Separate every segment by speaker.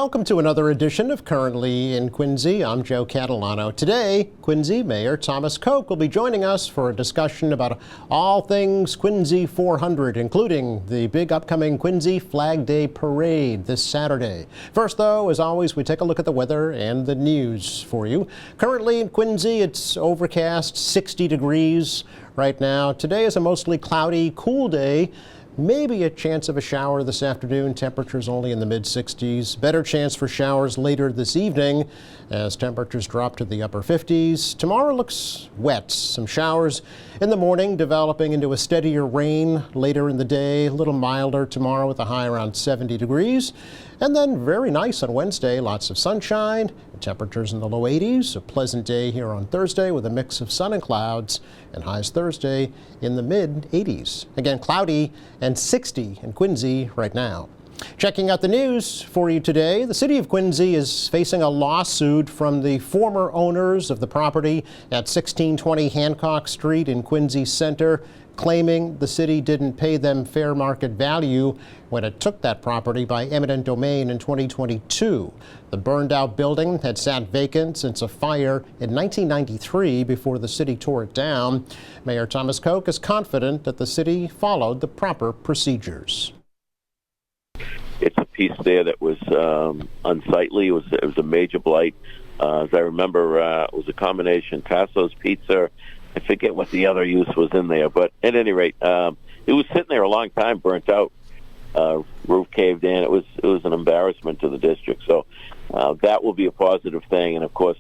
Speaker 1: Welcome to another edition of Currently in Quincy. I'm Joe Catalano. Today, Quincy Mayor Thomas Koch will be joining us for a discussion about all things Quincy 400, including the big upcoming Quincy Flag Day Parade this Saturday. First, though, as always, we take a look at the weather and the news for you. Currently in Quincy, it's overcast, 60 degrees right now. Today is a mostly cloudy, cool day. Maybe a chance of a shower this afternoon. Temperatures only in the mid-60s. Better chance for showers later this evening as temperatures drop to the upper 50s. Tomorrow looks wet. Some showers in the morning, developing into a steadier rain later in the day. A little milder tomorrow with a high around 70 degrees. And then very nice on Wednesday. Lots of sunshine. Temperatures in the low 80s. A pleasant day here on Thursday with a mix of sun and clouds. And highs Thursday in the mid-80s. Again, cloudy and 60 in Quincy right now. Checking out the news for you today, the city of Quincy is facing a lawsuit from the former owners of the property at 1620 Hancock Street in Quincy Center, claiming the city didn't pay them fair market value when it took that property by eminent domain in 2022. The burned out building had sat vacant since a fire in 1993 before the city tore it down. Mayor Thomas Koch is confident that the city followed the proper procedures.
Speaker 2: It's a piece there that was unsightly. It was a major blight. As I remember, it was a combination Tasso's Pizza. I forget what the other use was in there, but at any rate, it was sitting there a long time, burnt out. Roof caved in. It was an embarrassment to the district. So that will be a positive thing. And of course,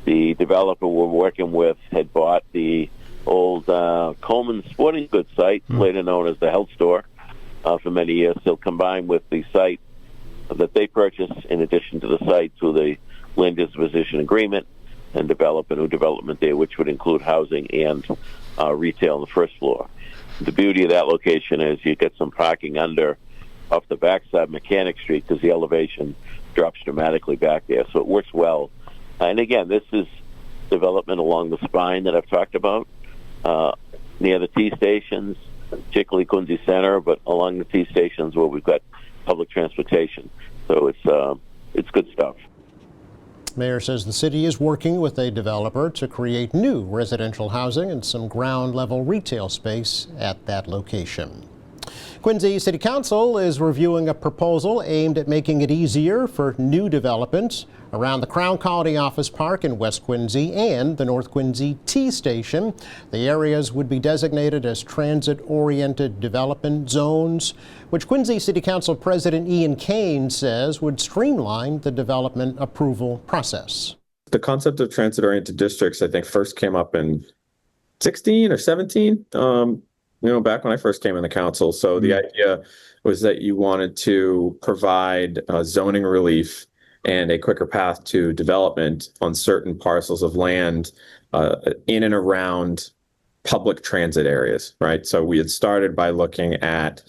Speaker 2: the developer we're working with had bought the old Coleman Sporting Goods site, later known as the Health Store, for many years. They'll combine with the site that they purchased in addition to the site through the land disposition agreement and develop a new development there, which would include housing and retail on the first floor. The beauty of that location is you get some parking off the backside of Mechanic Street because the elevation drops dramatically back there. So it works well. And again, this is development along the spine that I've talked about, near the T stations, particularly Quincy Center, but along the T stations where we've got public transportation. So it's good stuff.
Speaker 1: Mayor says the city is working with a developer to create new residential housing and some ground-level retail space at that location. Quincy City Council is reviewing a proposal aimed at making it easier for new developments around the Crown Colony Office Park in West Quincy and the North Quincy T Station. The areas would be designated as transit-oriented development zones, which Quincy City Council President Ian Kane says would streamline the development approval process.
Speaker 3: The concept of transit-oriented districts, I think, first came up in 16 or 17. Back when I first came in the council. So the idea was that you wanted to provide zoning relief and a quicker path to development on certain parcels of land in and around public transit areas, right? So we had started by looking at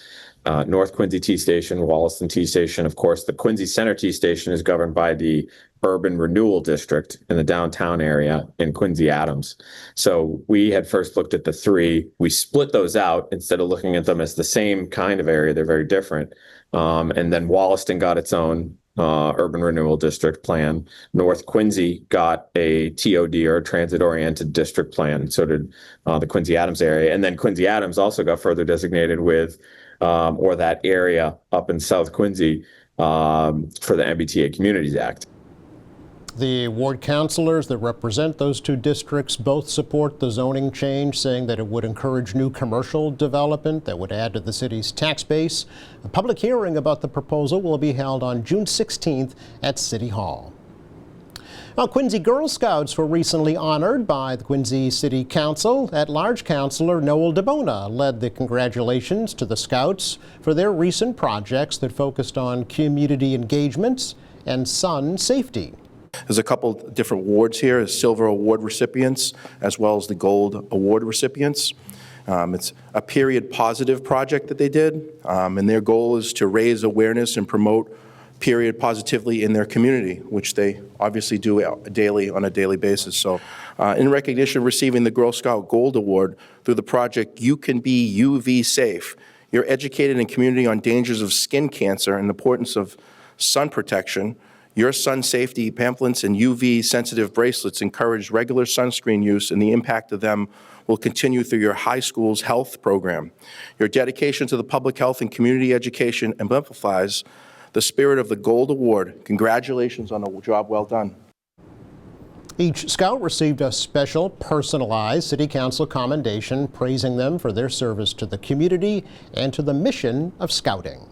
Speaker 3: North Quincy T Station, Wollaston T Station. Of course, the Quincy Center T Station is governed by the Urban Renewal District in the downtown area in Quincy Adams. So we had first looked at the three. We split those out instead of looking at them as the same kind of area. They're very different. And then Wollaston got its own Urban Renewal District plan. North Quincy got a TOD, or a transit-oriented district plan. So did the Quincy Adams area. And then Quincy Adams also got further designated with or that area up in South Quincy for the MBTA Communities Act.
Speaker 1: The ward councilors that represent those two districts both support the zoning change, saying that it would encourage new commercial development that would add to the city's tax base. A public hearing about the proposal will be held on June 16th at City Hall. Now, Quincy Girl Scouts were recently honored by the Quincy City Council. At-large Councilor Noel DeBona led the congratulations to the Scouts for their recent projects that focused on community engagements and sun safety.
Speaker 4: There's a couple different awards here, silver award recipients as well as the gold award recipients. It's a period positive project that they did, and their goal is to raise awareness and promote period positively in their community, which they obviously do daily on a daily basis. So in recognition of receiving the Girl Scout Gold Award through the project You Can Be UV Safe, you're educated in community on dangers of skin cancer and the importance of sun protection. Your sun safety pamphlets and UV-sensitive bracelets encourage regular sunscreen use, and the impact of them will continue through your high school's health program. Your dedication to the public health and community education exemplifies the spirit of the Gold Award. Congratulations on a job well done.
Speaker 1: Each Scout received a special, personalized City Council commendation praising them for their service to the community and to the mission of Scouting.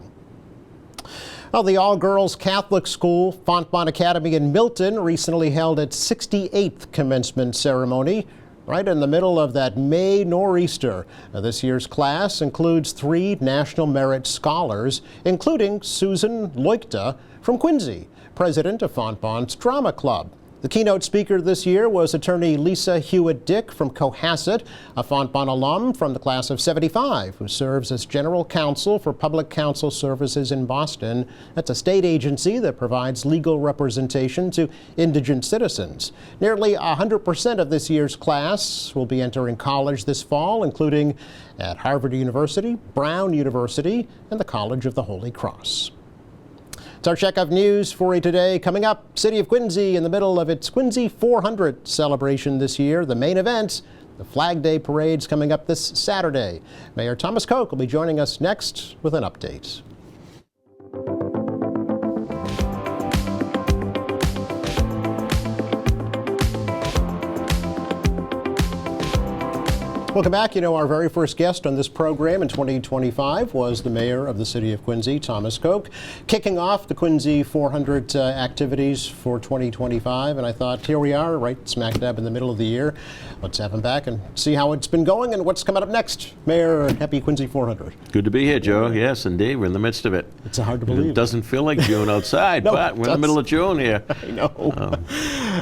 Speaker 1: Well, the all-girls Catholic school, Fontbonne Academy in Milton, recently held its 68th commencement ceremony, right in the middle of that May nor'easter. Now, this year's class includes 3 National Merit Scholars, including Susan Leukta from Quincy, president of Fontbonne's Drama Club. The keynote speaker this year was attorney Lisa Hewitt-Dick from Cohasset, a Fontbonne alum from the class of 75, who serves as general counsel for Public Counsel Services in Boston. That's a state agency that provides legal representation to indigent citizens. Nearly 100% of this year's class will be entering college this fall, including at Harvard University, Brown University, and the College of the Holy Cross. It's our check of news for you today. Coming up, City of Quincy in the middle of its Quincy 400 celebration this year. The main event, the Flag Day Parade's coming up this Saturday. Mayor Thomas Koch will be joining us next with an update. Welcome back. You know, our very first guest on this program in 2025 was the mayor of the city of Quincy, Thomas Koch, kicking off the Quincy 400 activities for 2025. And I thought, here we are, right smack dab in the middle of the year. Let's have him back and see how it's been going and what's coming up next. Mayor, happy Quincy 400.
Speaker 5: Good to be here, Joe. Yes, indeed. We're in the midst of it.
Speaker 1: It's hard to believe.
Speaker 5: It doesn't feel like June outside,
Speaker 1: No,
Speaker 5: but we're in the middle of June here.
Speaker 1: I know.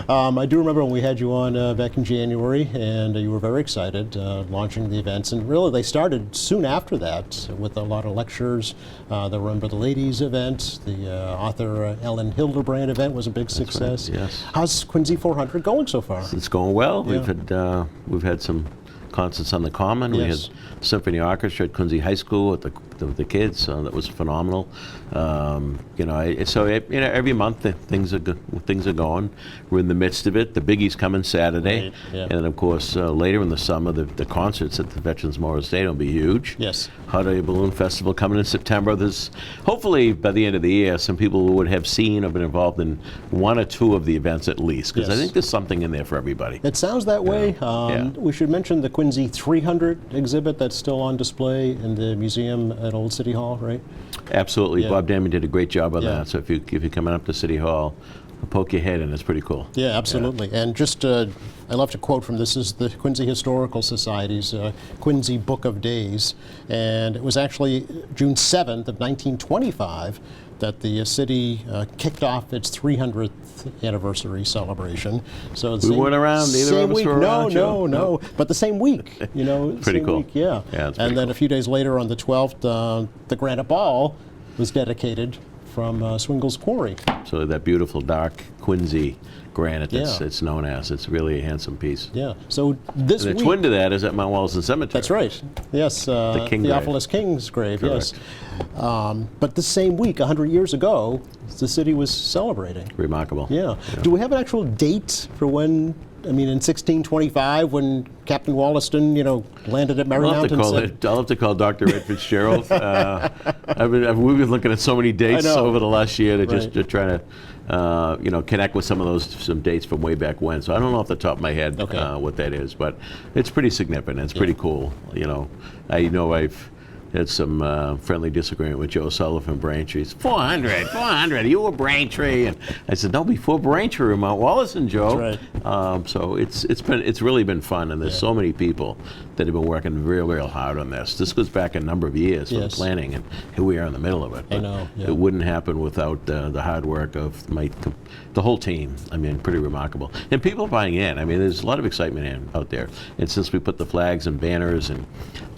Speaker 1: I do remember when we had you on back in January, and you were very excited launching the events. And really, they started soon after that with a lot of lectures. The Run for the Ladies event, the author Ellen Hildebrand event was a big success.
Speaker 5: Right, yes.
Speaker 1: How's Quincy 400 going so far?
Speaker 5: It's going well.
Speaker 1: Yeah.
Speaker 5: We've had some concerts on the Common.
Speaker 1: Yes.
Speaker 5: We had Symphony Orchestra at Quincy High School with the kids. That was phenomenal. Every month things are going. We're in the midst of it. The Biggie's coming Saturday,
Speaker 1: Right, yeah.
Speaker 5: and then of course later in the summer the concerts at the Veterans Memorial Stadium will be huge.
Speaker 1: Yes.
Speaker 5: Hot Air Balloon Festival coming in September. There's hopefully by the end of the year some people who would have seen or been involved in one or two of the events at least, because
Speaker 1: Yes.
Speaker 5: I think there's something in there for everybody.
Speaker 1: It sounds that way.
Speaker 5: Yeah.
Speaker 1: We should mention the Quincy 300 exhibit that's still on display in the museum at Old City Hall, right?
Speaker 5: Absolutely.
Speaker 1: Yeah.
Speaker 5: Bob Damon did a great job on
Speaker 1: Yeah.
Speaker 5: that. So if you're coming up to City Hall, poke your head in. It's pretty cool.
Speaker 1: Yeah, absolutely. And just, I love to quote from this is the Quincy Historical Society's Quincy Book of Days. And it was actually June 7th of 1925 that the city kicked off its 300th anniversary celebration. So
Speaker 5: We weren't around. Neither
Speaker 1: same
Speaker 5: of us
Speaker 1: week.
Speaker 5: were around,
Speaker 1: No,
Speaker 5: Joe.
Speaker 1: but the same week. You know,
Speaker 5: Pretty
Speaker 1: same
Speaker 5: cool.
Speaker 1: Week, yeah.
Speaker 5: Yeah, it's pretty
Speaker 1: and then
Speaker 5: cool.
Speaker 1: a few days later, on the 12th, the Granite Ball was dedicated from Swingle's Quarry.
Speaker 5: So that beautiful dark Quincy granite that's
Speaker 1: Yeah.
Speaker 5: it's known as. It's really a handsome piece.
Speaker 1: Yeah. So this
Speaker 5: And the
Speaker 1: week.
Speaker 5: twin to that is at Mount Wellington Cemetery.
Speaker 1: That's right. Yes,
Speaker 5: King grave.
Speaker 1: Theophilus King's grave.
Speaker 5: Correct.
Speaker 1: Yes. But the same week, 100 years ago, the city was celebrating.
Speaker 5: Remarkable.
Speaker 1: Yeah. Do we have an actual date for when? I mean, in 1625, when Captain Wollaston, landed at Merry Mountain.
Speaker 5: I'll have to call Dr. Ed Fitzgerald. We've been looking at so many dates
Speaker 1: I know.
Speaker 5: over the last year to
Speaker 1: Right.
Speaker 5: to try to connect with some dates from way back when. So I don't know off the top of my head
Speaker 1: Okay.
Speaker 5: what that is, but it's pretty significant. It's pretty cool. I've had some friendly disagreement with Joe Sullivan, Braintree. 400, you were Braintree, and I said no, before Braintree, Mount Wollaston, Joe.
Speaker 1: That's
Speaker 5: So it's really been fun, and there's so many people that have been working real hard on this. This goes back a number of years for
Speaker 1: Yes.
Speaker 5: planning, and here we are in the middle of it.
Speaker 1: I
Speaker 5: But
Speaker 1: know, yeah.
Speaker 5: It wouldn't happen without the hard work of the whole team. I mean, pretty remarkable. And people buying in. I mean, there's a lot of excitement out there. And since we put the flags and banners and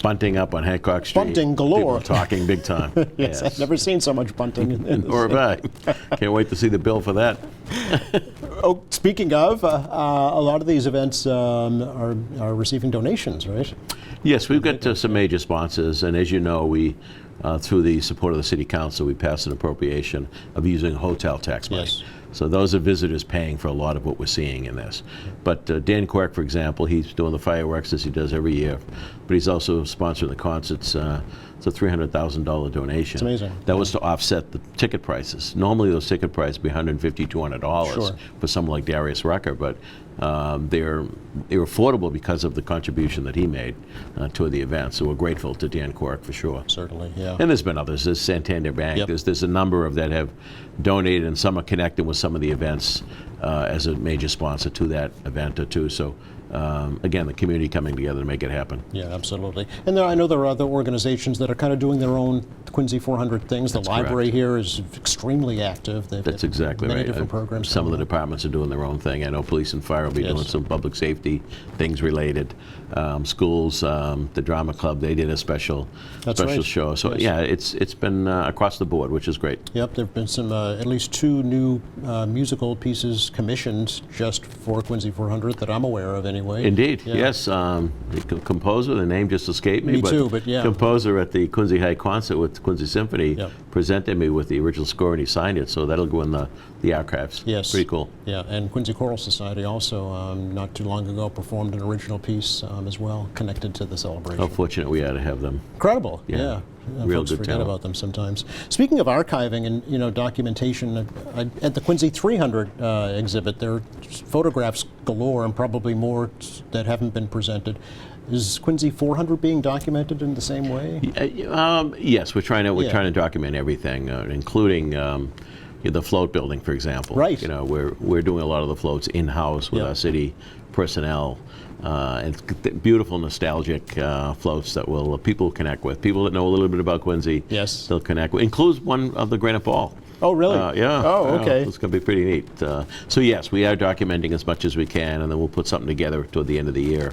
Speaker 5: bunting up on Hancock Street,
Speaker 1: Bunting galore.
Speaker 5: people are talking big time.
Speaker 1: Yes, I've never seen so much bunting. in
Speaker 5: Nor have I. Can't wait to see the bill for that.
Speaker 1: Oh, speaking of, a lot of these events are receiving donations, right?
Speaker 5: Yes, we've got some major sponsors, and as you know, we, through the support of the City Council, we passed an appropriation of using hotel tax money.
Speaker 1: Yes.
Speaker 5: So those are visitors paying for a lot of what we're seeing in this. But Dan Quirk, for example, he's doing the fireworks as he does every year, but he's also sponsoring the concerts. It's a $300,000 donation.
Speaker 1: It's amazing.
Speaker 5: That was to offset the ticket prices. Normally those ticket prices would be $150, $200
Speaker 1: Sure.
Speaker 5: for someone like Darius Rucker, but they're affordable because of the contribution that he made to the event. So we're grateful to Dan Quirk for sure.
Speaker 1: Certainly, yeah.
Speaker 5: And there's been others. There's Santander Bank.
Speaker 1: Yep.
Speaker 5: There's a number of that have donated, and some are connected with some of the events as a major sponsor to that event or two. So again, the community coming together to make it happen.
Speaker 1: Yeah, absolutely. And I know there are other organizations that are kind of doing their own Quincy 400 things.
Speaker 5: That's
Speaker 1: the library
Speaker 5: correct.
Speaker 1: here is extremely active. They've
Speaker 5: That's
Speaker 1: got
Speaker 5: exactly
Speaker 1: many
Speaker 5: right.
Speaker 1: different programs.
Speaker 5: Some of the
Speaker 1: going on.
Speaker 5: departments are doing their own thing. I know police and fire will be
Speaker 1: Yes.
Speaker 5: doing some public safety things related. Schools, the drama club, they did a special
Speaker 1: That's right.
Speaker 5: show. So
Speaker 1: Yes.
Speaker 5: yeah, it's been across the board, which is great.
Speaker 1: Yep, there have been some, at least 2 new musical pieces commissioned just for Quincy 400 that I'm aware of anyway.
Speaker 5: Indeed,
Speaker 1: Yeah.
Speaker 5: yes. The composer, the name just escaped me.
Speaker 1: Me too, but yeah.
Speaker 5: Composer at the Quincy High concert with Quincy Symphony
Speaker 1: Yep.
Speaker 5: presented me with the original score, and he signed it, so that'll go in the archives.
Speaker 1: Yes.
Speaker 5: Pretty cool.
Speaker 1: Yeah, and Quincy Choral Society also, not too long ago, performed an original piece as well, connected to the celebration.
Speaker 5: How fortunate we are to have them.
Speaker 1: Incredible,
Speaker 5: Yeah.
Speaker 1: yeah.
Speaker 5: Real
Speaker 1: Folks
Speaker 5: good
Speaker 1: forget
Speaker 5: talent.
Speaker 1: about them sometimes. Speaking of archiving and documentation, at the Quincy 300 exhibit, there are photographs galore and probably more that haven't been presented. Is Quincy 400 being documented in the same way?
Speaker 5: Yes, we're trying to
Speaker 1: Yeah.
Speaker 5: trying to document everything, including the float building, for example.
Speaker 1: Right.
Speaker 5: You know, we're doing a lot of the floats in house with
Speaker 1: Yeah.
Speaker 5: our city personnel. And beautiful, nostalgic floats that will people connect with. People that know a little bit about Quincy,
Speaker 1: Yes.
Speaker 5: they'll connect with. Includes one of the Granite Ball.
Speaker 1: Oh, really?
Speaker 5: Yeah.
Speaker 1: Oh,
Speaker 5: yeah,
Speaker 1: okay.
Speaker 5: It's going to be pretty neat. So yes, we are documenting as much as we can, and then we'll put something together toward the end of the year.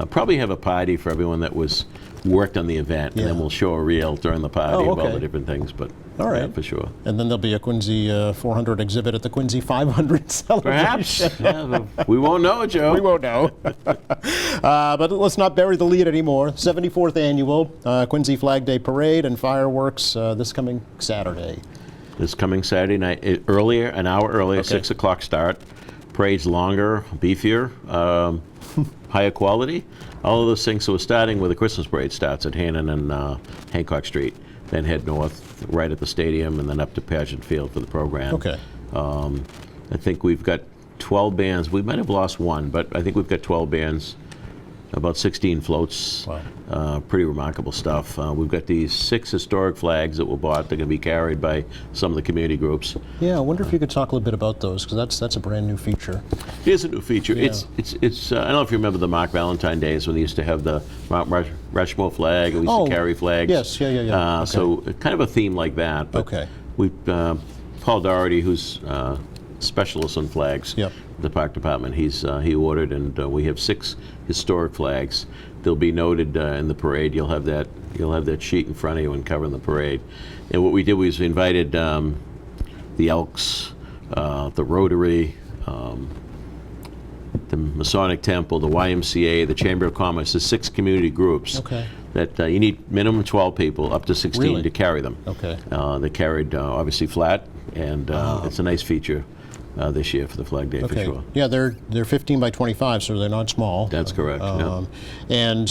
Speaker 5: Probably have a party for everyone that worked on the event, and then
Speaker 1: Yeah.
Speaker 5: we'll show a reel during the party
Speaker 1: Oh,
Speaker 5: of all
Speaker 1: okay.
Speaker 5: the different things. But
Speaker 1: All right.
Speaker 5: yeah, for sure.
Speaker 1: And then there'll be a Quincy 400 exhibit at the Quincy 500 celebration.
Speaker 5: Perhaps. Yeah, we won't know, Joe.
Speaker 1: We won't know. But let's not bury the lead anymore. 74th annual Quincy Flag Day Parade and fireworks this coming Saturday.
Speaker 5: This coming Saturday night, earlier, an hour earlier,
Speaker 1: Okay.
Speaker 5: 6 o'clock start. Parade's longer, beefier, higher quality. All of those things. So we're starting with the Christmas parade starts at Hannon and Hancock Street, then head north right at the stadium, and then up to Pageant Field for the program.
Speaker 1: Okay.
Speaker 5: I think we've got 12 bands. We might have lost one, but I think we've got 12 bands, about 16 floats.
Speaker 1: Wow.
Speaker 5: Pretty remarkable stuff. We've got these 6 historic flags that were bought. They're going to be carried by some of the community groups.
Speaker 1: Yeah, I wonder if you could talk a little bit about those, because that's a brand new feature.
Speaker 5: Here's a new feature.
Speaker 1: Yeah.
Speaker 5: It's. I don't know if you remember the Mark Valentine days when they used to have the Mount Rushmore flag, and we used to carry flags.
Speaker 1: Yes, yeah. Okay.
Speaker 5: So kind of a theme like that. But
Speaker 1: Okay.
Speaker 5: We Paul Doherty, who's specialist on flags.
Speaker 1: Yep.
Speaker 5: The park department. He ordered, and we have 6 historic flags. They'll be noted in the parade. You'll have that sheet in front of you and covering the parade. And what we did was we invited the Elks, the Rotary, the Masonic Temple, the YMCA, the Chamber of Commerce. There's 6 community groups.
Speaker 1: Okay.
Speaker 5: That you need minimum 12 people, up to 16
Speaker 1: Really?
Speaker 5: to carry them.
Speaker 1: Okay.
Speaker 5: They carried obviously flat, and it's a nice feature this year for the Flag Day for
Speaker 1: Okay.
Speaker 5: sure.
Speaker 1: Yeah, they're 15 by 25, so they're not small.
Speaker 5: That's correct. Yeah.
Speaker 1: And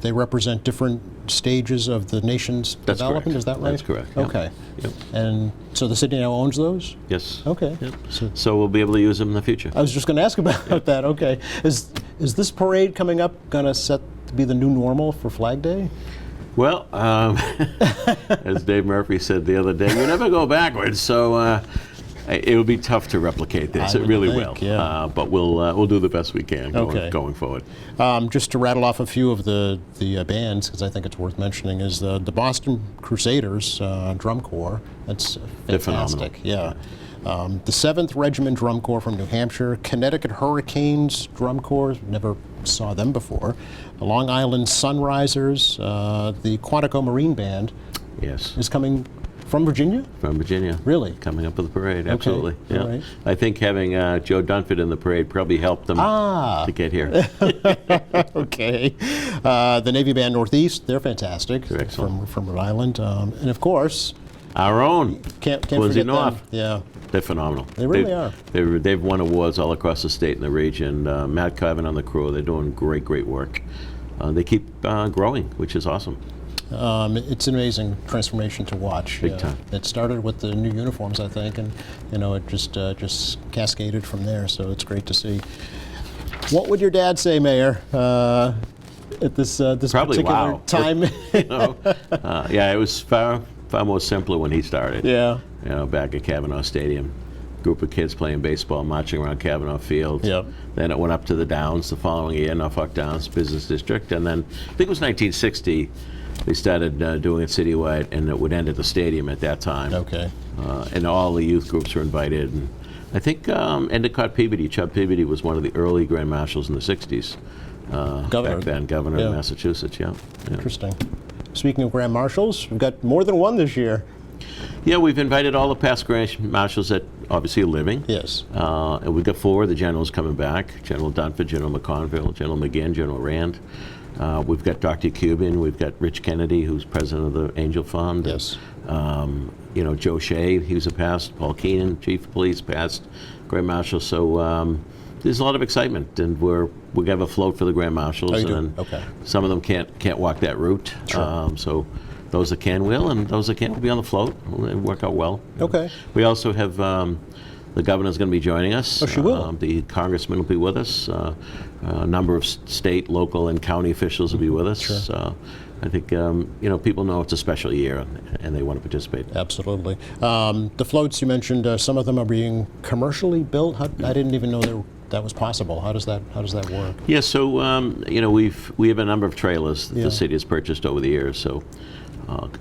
Speaker 1: they represent different stages of the nation's
Speaker 5: That's
Speaker 1: development.
Speaker 5: correct.
Speaker 1: Is that right?
Speaker 5: That's correct, yeah.
Speaker 1: Okay.
Speaker 5: Yep.
Speaker 1: And so the city now owns those?
Speaker 5: Yes.
Speaker 1: Okay.
Speaker 5: Yep.
Speaker 1: So
Speaker 5: So we'll be able to use them in the future.
Speaker 1: I was just going to ask about that. Okay. Is this parade coming up going to set to be the new normal for Flag Day?
Speaker 5: Well, as Dave Murphy said the other day, you never go backwards. So it will be tough to replicate this.
Speaker 1: I
Speaker 5: It
Speaker 1: would
Speaker 5: really
Speaker 1: think,
Speaker 5: will.
Speaker 1: yeah.
Speaker 5: But we'll do the best we can
Speaker 1: Okay.
Speaker 5: going forward.
Speaker 1: Just to rattle off a few of the bands, because I think it's worth mentioning, is the Boston Crusaders Drum Corps. That's
Speaker 5: They're phenomenal.
Speaker 1: fantastic. Yeah. The 7th Regiment Drum Corps from New Hampshire, Connecticut Hurricanes Drum Corps, never saw them before. The Long Island Sunrisers, the Quantico Marine Band
Speaker 5: Yes.
Speaker 1: is coming from Virginia?
Speaker 5: From Virginia.
Speaker 1: Really?
Speaker 5: Coming up with the parade, absolutely. Yeah.
Speaker 1: all right.
Speaker 5: I think having Joe Dunford in the parade probably helped them to get here.
Speaker 1: Okay. The Navy Band Northeast, they're fantastic.
Speaker 5: They're excellent.
Speaker 1: From Rhode Island. And of course,
Speaker 5: Our own.
Speaker 1: Can't
Speaker 5: Quincy
Speaker 1: forget
Speaker 5: North.
Speaker 1: them. Yeah.
Speaker 5: They're phenomenal.
Speaker 1: They really are.
Speaker 5: They've won awards all across the state and the region. Matt Kevin on the crew, they're doing great work. They keep growing, which is awesome.
Speaker 1: It's an amazing transformation to watch.
Speaker 5: Big time.
Speaker 1: It started with the new uniforms, I think, and it just cascaded from there. So it's great to see. What would your dad say, Mayor, at this
Speaker 5: Probably
Speaker 1: particular
Speaker 5: wow.
Speaker 1: time?
Speaker 5: Yeah, it was far more simpler when he started.
Speaker 1: Yeah.
Speaker 5: Back at Kavanaugh Stadium. Group of kids playing baseball, marching around Kavanaugh Field.
Speaker 1: Yep.
Speaker 5: Then it went up to the Downs the following year, Norfolk Downs Business District. And then, I think it was 1960, they started doing it citywide, and it would end at the stadium at that time.
Speaker 1: Okay.
Speaker 5: And all the youth groups were invited. And I think Endicott Peabody, Chubb Peabody, was one of the early Grand Marshals in the 60s.
Speaker 1: Governor.
Speaker 5: Back then, governor
Speaker 1: Yeah.
Speaker 5: of Massachusetts, yeah.
Speaker 1: Interesting. Speaking of Grand Marshals, we've got more than one this year.
Speaker 5: Yeah, we've invited all the past Grand Marshals that obviously are living.
Speaker 1: Yes.
Speaker 5: And we've got 4 of the generals coming back: General Dunford, General McConville, General McGinn, General Rand. We've got Dr. Cuban. We've got Rich Kennedy, who's president of the Angel Fund.
Speaker 1: Yes.
Speaker 5: Joe Shea, he was a past. Paul Keenan, chief of police, past Grand Marshal. So there's a lot of excitement, and we're going to have a float for the Grand Marshals.
Speaker 1: Oh, you do?
Speaker 5: And
Speaker 1: Okay.
Speaker 5: Some of them can't walk that route.
Speaker 1: Sure.
Speaker 5: So those that can will, and those that can't will be on the float. It'll work out well.
Speaker 1: Okay.
Speaker 5: We also have the governor's going to be joining us.
Speaker 1: Oh, she will?
Speaker 5: The congressman will be with us. A number of state, local, and county officials will be with us.
Speaker 1: Sure.
Speaker 5: I think people know it's a special year, and they want to participate.
Speaker 1: Absolutely. The floats you mentioned, some of them are being commercially built. I didn't even know that was possible. How does that work?
Speaker 5: Yeah, so we have a number of trailers that
Speaker 1: Yeah.
Speaker 5: the city has purchased over the years. So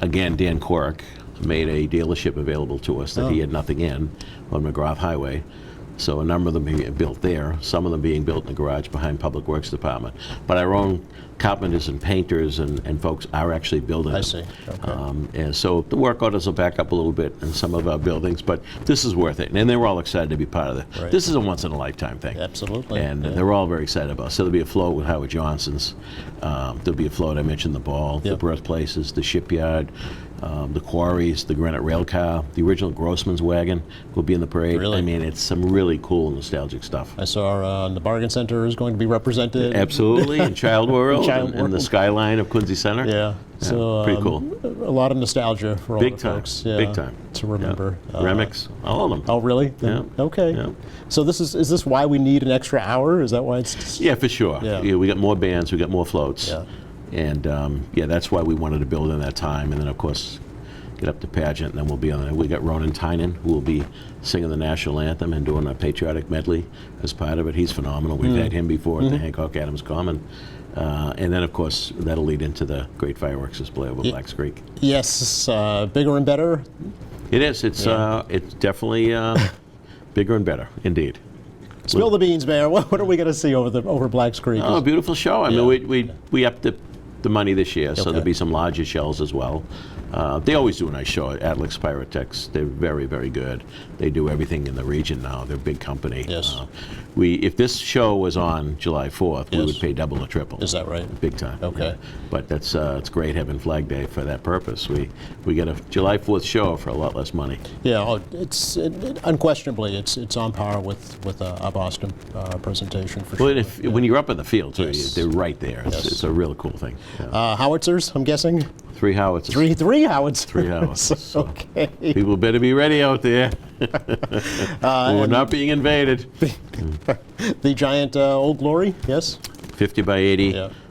Speaker 5: again, Dan Quirk made a dealership available to us that he had nothing in on McGrath Highway. So a number of them being built there, some of them being built in the garage behind Public Works Department. But our own carpenters and painters and folks are actually building
Speaker 1: I
Speaker 5: them.
Speaker 1: see. Okay.
Speaker 5: And so the work orders will back up a little bit in some of our buildings, but this is worth it. And they're all excited to be part of it.
Speaker 1: Right.
Speaker 5: This is a once-in-a-lifetime thing.
Speaker 1: Absolutely.
Speaker 5: And
Speaker 1: Yeah.
Speaker 5: they're all very excited about it. So there'll be a float with Howard Johnson's. There'll be a float, I mentioned the ball, the
Speaker 1: Yep.
Speaker 5: birthplaces, the shipyard, the quarries, the granite rail car, the original Grossman's wagon will be in the parade.
Speaker 1: Really?
Speaker 5: I mean, it's some really cool, nostalgic stuff.
Speaker 1: I saw the Bargain Center is going to be represented.
Speaker 5: Absolutely, in Child World,
Speaker 1: Child
Speaker 5: and the
Speaker 1: World.
Speaker 5: skyline of Quincy Center.
Speaker 1: Yeah. So
Speaker 5: pretty cool.
Speaker 1: A lot of nostalgia for all
Speaker 5: Big
Speaker 1: the
Speaker 5: time,
Speaker 1: folks. Yeah,
Speaker 5: big time.
Speaker 1: to remember.
Speaker 5: Remix, all of them.
Speaker 1: Oh, really? Then- Okay.
Speaker 5: Yeah.
Speaker 1: So is this why we need an extra hour? Is that why it's?
Speaker 5: Yeah, for sure.
Speaker 1: Yeah.
Speaker 5: We got more bands, we got more floats.
Speaker 1: Yeah.
Speaker 5: And that's why we wanted to build in that time. And then, of course, get up to pageant, and then we'll be on there. We got Ronan Tynan, who will be singing the national anthem and doing a patriotic medley as part of it. He's phenomenal. We've had him before at the Hancock Adams Common. And then, of course, that'll lead into the great fireworks display over Blacks Creek.
Speaker 1: Yes, bigger and better.
Speaker 5: It is. It's definitely bigger and better, indeed.
Speaker 1: Spill the beans, Mayor. What are we going to see over Blacks Creek?
Speaker 5: Oh, a beautiful show. I mean, we upped the money this year, so
Speaker 1: Okay.
Speaker 5: there'll be some larger shells as well. They always do a nice show at Atlex Pyrotechs. They're very, very good. They do everything in the region now. They're a big company.
Speaker 1: Yes.
Speaker 5: If this show was on July 4th, we
Speaker 1: Yes.
Speaker 5: would pay double or triple.
Speaker 1: Is that right?
Speaker 5: Big time.
Speaker 1: Okay.
Speaker 5: Yeah. But that's it's great having Flag Day for that purpose. We get a July 4th show for a lot less money.
Speaker 1: Yeah, it's unquestionably it's on par with a Boston presentation for
Speaker 5: Well,
Speaker 1: sure.
Speaker 5: when you're up in the field, too,
Speaker 1: Yes.
Speaker 5: they're right there.
Speaker 1: Yes.
Speaker 5: It's a real cool thing. Yeah.
Speaker 1: Howitzers, I'm guessing.
Speaker 5: 3 howitzers.
Speaker 1: Three howitzers.
Speaker 5: 3 howitzers. So
Speaker 1: Okay.
Speaker 5: people better be ready out there. We're not being invaded.
Speaker 1: The giant Old Glory, yes?
Speaker 5: 50 by 80.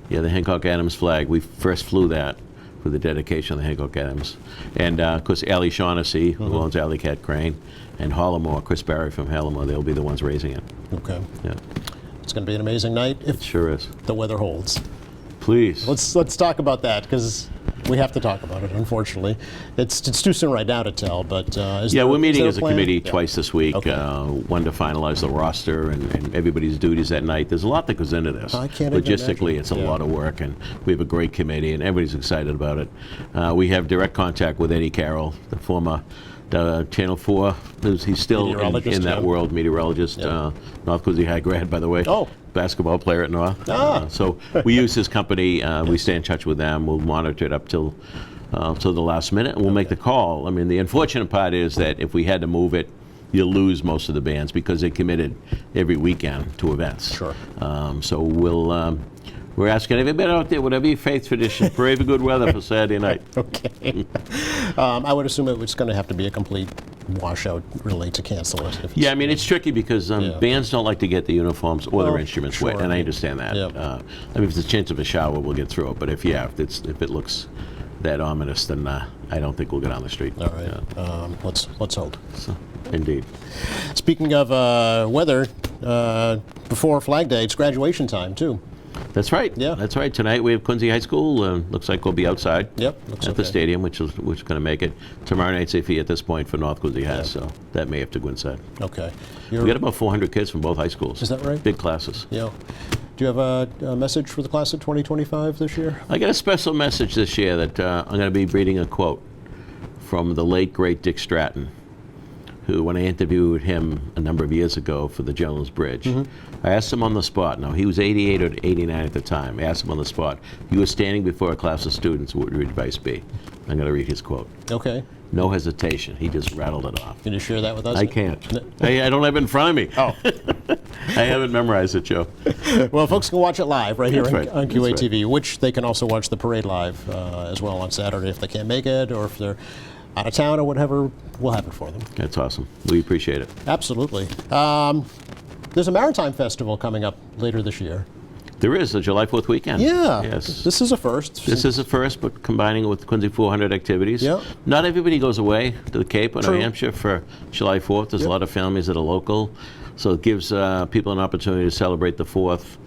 Speaker 1: Yeah.
Speaker 5: The Hancock Adams flag. We first flew that for the dedication of the Hancock Adams. And, of course, Ali Shaughnessy, who owns Alley Cat Crane, and Hollamore, Chris Barry from Hollamore, they'll be the ones raising it.
Speaker 1: Okay.
Speaker 5: Yeah,
Speaker 1: It's going to be an amazing night if
Speaker 5: it sure is.
Speaker 1: the weather holds.
Speaker 5: Please.
Speaker 1: Let's talk about that because we have to talk about it. Unfortunately, it's too soon right now to tell. But
Speaker 5: We're meeting as a
Speaker 1: plan?
Speaker 5: committee
Speaker 1: Yeah.
Speaker 5: twice this week.
Speaker 1: Okay.
Speaker 5: One to finalize the roster and everybody's duties that night. There's a lot that goes into this.
Speaker 1: I can't even
Speaker 5: Logistically,
Speaker 1: imagine.
Speaker 5: it's a
Speaker 1: Yeah.
Speaker 5: lot of work, and we have a great committee, and everybody's excited about it. We have direct contact with Eddie Carroll, the former Channel 4. He's still
Speaker 1: Meteorologist,
Speaker 5: in that
Speaker 1: yeah.
Speaker 5: world, meteorologist.
Speaker 1: Yeah.
Speaker 5: North Quincy High grad, by the way.
Speaker 1: Oh.
Speaker 5: Basketball player at North.
Speaker 1: Ah.
Speaker 5: So we use his company. We stay in touch with them. We'll monitor it up till till the last minute, and we'll make the call. I mean, the unfortunate part is that if we had to move it, you'll lose most of the bands because they're committed every weekend to events.
Speaker 1: Sure.
Speaker 5: So we're asking everybody out there, whatever your faith tradition, pray for good weather for Saturday night.
Speaker 1: Okay. I would assume it was going to have to be a complete washout, really, to cancel it.
Speaker 5: Yeah, I mean, it's tricky because
Speaker 1: Yeah.
Speaker 5: bands don't like to get the uniforms or
Speaker 1: Well,
Speaker 5: their instruments wet,
Speaker 1: sure.
Speaker 5: and I understand that.
Speaker 1: Yeah.
Speaker 5: I mean, if there's a chance of a shower, we'll get through it. But if it looks that ominous, then I don't think we'll get on the street.
Speaker 1: All right. Let's hope.
Speaker 5: So, indeed.
Speaker 1: Speaking of weather, before Flag Day, it's graduation time, too.
Speaker 5: That's right.
Speaker 1: Yeah.
Speaker 5: That's right. Tonight we have Quincy High School. Looks like we'll be outside.
Speaker 1: Yep, looks
Speaker 5: at the
Speaker 1: okay.
Speaker 5: stadium, which is going to make it. Tomorrow night's iffy at this point for North Quincy High, so that may have to go inside.
Speaker 1: Okay.
Speaker 5: We got about 400 kids from both high schools.
Speaker 1: Is that right?
Speaker 5: Big classes.
Speaker 1: Yeah. Do you have a message for the class of 2025 this year?
Speaker 5: I got a special message this year that I'm going to be reading a quote from the late, great Dick Stratton, who, when I interviewed him a number of years ago for the Jones Bridge, I asked him on the spot. Now, he was 88 or 89 at the time. I asked him on the spot. He was standing before a class of students. What would your advice be? I'm going to read his quote.
Speaker 1: Okay.
Speaker 5: No hesitation. He just rattled it off.
Speaker 1: Can you share that with us?
Speaker 5: I can't. I don't have it in front of me.
Speaker 1: Oh.
Speaker 5: I haven't memorized it, Joe.
Speaker 1: Well, folks can watch it live right here
Speaker 5: That's right.
Speaker 1: on
Speaker 5: That's right.
Speaker 1: QATV, which they can also watch the parade live as well on Saturday if they can't make it, or if they're out of town or whatever, we'll have it for them.
Speaker 5: That's awesome. We appreciate it.
Speaker 1: Absolutely. There's a Maritime Festival coming up later this year.
Speaker 5: There is a July 4th weekend.
Speaker 1: Yeah.
Speaker 5: Yes.
Speaker 1: This is a first.
Speaker 5: This is a first, but combining it with Quincy 400 activities.
Speaker 1: Yeah.
Speaker 5: Not everybody goes away to the Cape or New
Speaker 1: True.
Speaker 5: Hampshire for July 4th. There's
Speaker 1: Yep.
Speaker 5: a lot of families that are local. So it gives people an opportunity to celebrate the 4th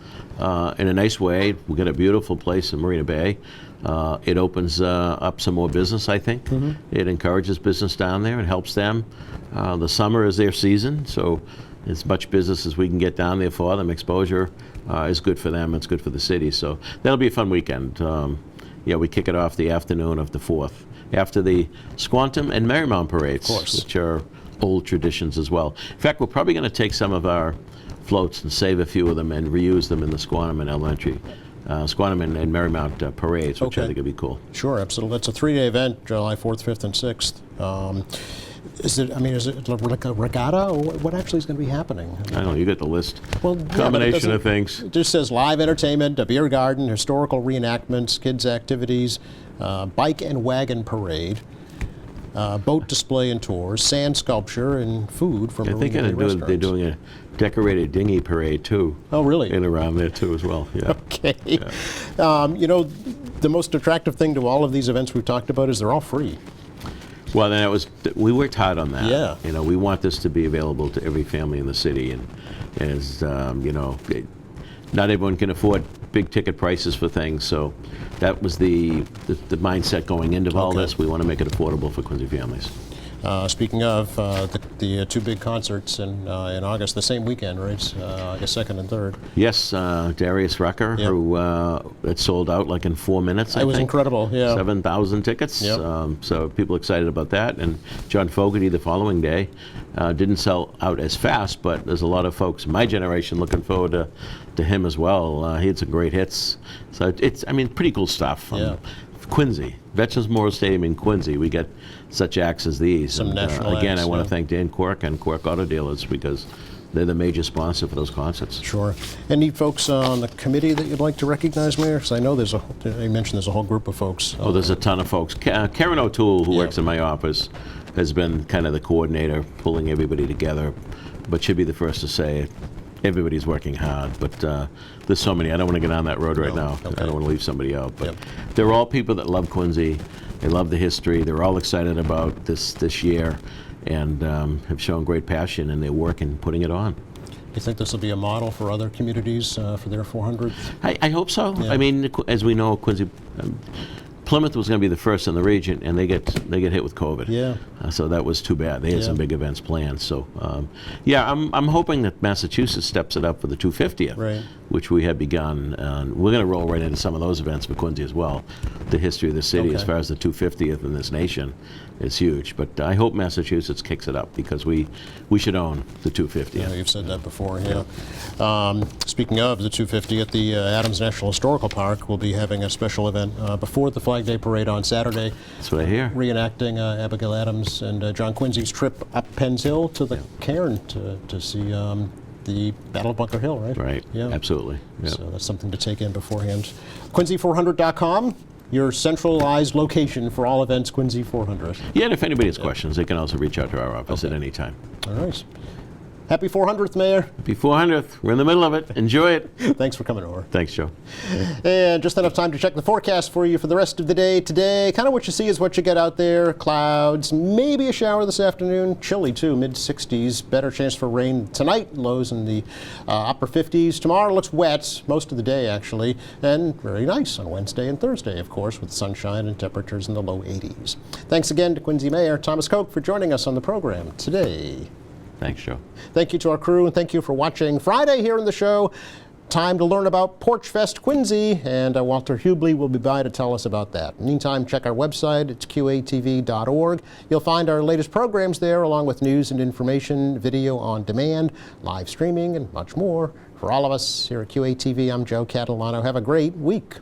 Speaker 5: in a nice way. We've got a beautiful place in Marina Bay. It opens up some more business, I think. It encourages business down there and helps them. The summer is their season, so as much business as we can get down there for them. Exposure is good for them. It's good for the city. So that'll be a fun weekend. We kick it off the afternoon of the 4th after the Squantum and Marymount parades, which are old traditions as well. In fact, we're probably going to take some of our floats and save a few of them and reuse them in the Squantum and Elementary, Squantum and Marymount parades, which I
Speaker 1: Okay.
Speaker 5: think would be cool.
Speaker 1: Sure, absolutely. It's a 3-day event, July 4th, 5th, and 6th. Is it like a regatta, or what actually is going to be happening?
Speaker 5: I don't know, you get the list.
Speaker 1: Well, yeah, but it
Speaker 5: Combination of
Speaker 1: doesn't-
Speaker 5: things.
Speaker 1: It just says live entertainment, a beer garden, historical reenactments, kids' activities, bike and wagon parade, boat display and tours, sand sculpture, and food from
Speaker 5: I think
Speaker 1: Marina Bay
Speaker 5: they're
Speaker 1: restaurants.
Speaker 5: doing a decorated dinghy parade too.
Speaker 1: Oh, really?
Speaker 5: And around there too as well. Yeah.
Speaker 1: Okay. The most attractive thing to all of these events we've talked about is they're all free.
Speaker 5: Well, then we worked hard on that.
Speaker 1: Yeah.
Speaker 5: We want this to be available to every family in the city, and as not everyone can afford big ticket prices for things, so that was the mindset going into all
Speaker 1: Okay.
Speaker 5: this. We want to make it affordable for Quincy families.
Speaker 1: Speaking of the two big concerts in August, the same weekend, right? August 2nd and 3rd.
Speaker 5: Yes, Darius Rucker,
Speaker 1: Yep.
Speaker 5: who it sold out like in 4 minutes. I
Speaker 1: It was
Speaker 5: think.
Speaker 1: incredible, yeah.
Speaker 5: 7,000 tickets.
Speaker 1: Yep.
Speaker 5: So people excited about that. And John Fogerty the following day didn't sell out as fast, but there's a lot of folks in my generation looking forward to him as well. He had some great hits. So it's pretty cool stuff.
Speaker 1: Yeah.
Speaker 5: Quincy, Veterans Memorial Stadium in Quincy, we get such acts as these.
Speaker 1: Some national
Speaker 5: Again,
Speaker 1: acts,
Speaker 5: I want
Speaker 1: yeah.
Speaker 5: to thank Dan Quirk and Quirk Auto Dealers because they're the major sponsor for those concerts.
Speaker 1: Sure. Any folks on the committee that you'd like to recognize, Mayor? Because I know you mentioned there's a whole group of folks.
Speaker 5: Oh, there's a ton of folks. Karen O'Toole, who
Speaker 1: Yeah.
Speaker 5: works in my office, has been kind of the coordinator, pulling everybody together, but she'd be the first to say it. Everybody's working hard, but there's so many. I don't want to get on that road right now.
Speaker 1: okay.
Speaker 5: I don't want to leave somebody out. But
Speaker 1: Yep.
Speaker 5: they're all people that love Quincy. They love the history. They're all excited about this year and have shown great passion in their work and putting it on.
Speaker 1: Do you think this will be a model for other communities for their 400th?
Speaker 5: I hope so.
Speaker 1: Yeah.
Speaker 5: I mean, as we know, Quincy, Plymouth was going to be the first in the region, and they get hit with COVID.
Speaker 1: Yeah.
Speaker 5: So that was too bad. They had
Speaker 1: Yeah.
Speaker 5: some big events planned. So, I'm hoping that Massachusetts steps it up for the 250th.
Speaker 1: Right.
Speaker 5: which we had begun. And we're going to roll right into some of those events for Quincy as well. The history of the city, as
Speaker 1: Okay.
Speaker 5: far as the 250th in this nation, is huge. But I hope Massachusetts kicks it up, because we should own the 250th.
Speaker 1: Yeah, you've said that before, yeah. Speaking of the 250th, the Adams National Historical Park will be having a special event before the Flag Day Parade on Saturday,
Speaker 5: That's what I hear.
Speaker 1: reenacting Abigail Adams and John Quincy's trip up Penn's Hill to the cairn to see the Battle of Bunker Hill, right?
Speaker 5: Right.
Speaker 1: Yeah.
Speaker 5: Absolutely. Yeah.
Speaker 1: So that's something to take in beforehand. Quincy400.com, your centralized location for all events Quincy 400.
Speaker 5: Yeah, and if anybody has questions, they can also reach out to our office at any time.
Speaker 1: All right. Happy 400th, Mayor.
Speaker 5: Happy 400th. We're in the middle of it. Enjoy it.
Speaker 1: Thanks for coming over.
Speaker 5: Thanks, Joe.
Speaker 1: And just enough time to check the forecast for you for the rest of the day today. Kind of what you see is what you get out there. Clouds, maybe a shower this afternoon. Chilly too, mid-60s. Better chance for rain tonight. Lows in the upper 50s. Tomorrow looks wet most of the day, actually. And very nice on Wednesday and Thursday, of course, with sunshine and temperatures in the low 80s. Thanks again to Quincy Mayor Thomas Koch for joining us on the program today.
Speaker 5: Thanks, Joe.
Speaker 1: Thank you to our crew, and thank you for watching Friday here in the show. Time to learn about Porch Fest Quincy, and Walter Hubley will be by to tell us about that. Meantime, check our website. It's qatv.org. You'll find our latest programs there, along with news and information, video on demand, live streaming, and much more. For all of us here at QATV, I'm Joe Catalano. Have a great week.